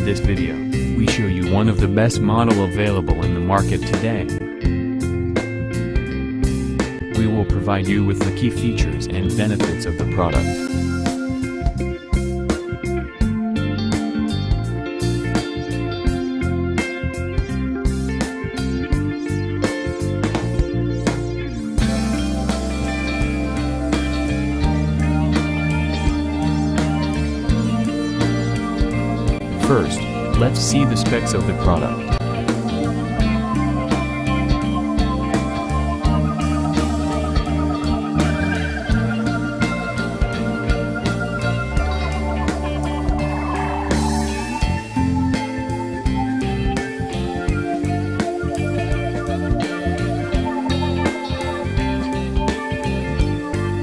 In this video, we show you one of the best model available in the market today. We will provide you with the key features and benefits of the product. First, let's see the specs of the product.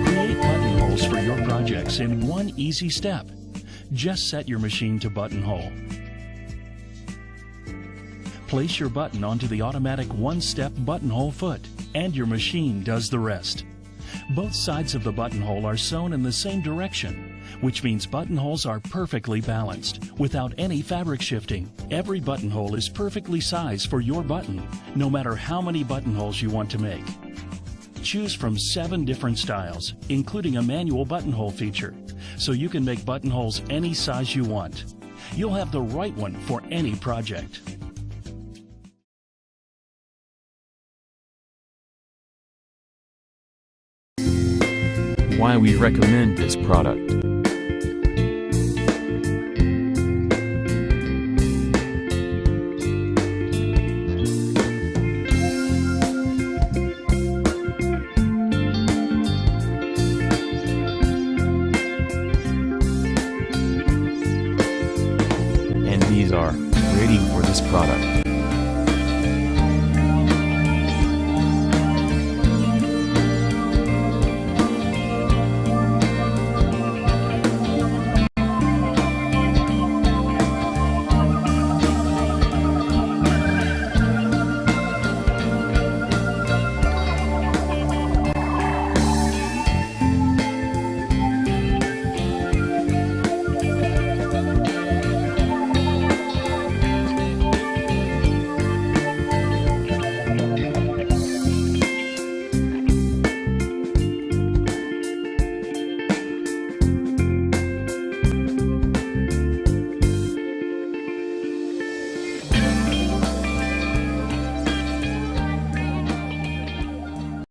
Create buttonholes for your projects in one easy step. Just set your machine to buttonhole. Place your button onto the automatic one-step buttonhole foot, and your machine does the rest. Both sides of the buttonhole are sewn in the same direction, which means buttonholes are perfectly balanced, without any fabric shifting. Every buttonhole is perfectly sized for your button, no matter how many buttonholes you want to make. Choose from 7 different styles, including a manual buttonhole feature, so you can make buttonholes any size you want. You'll have the right one for any project. Why we recommend this product. And these are rating for this product.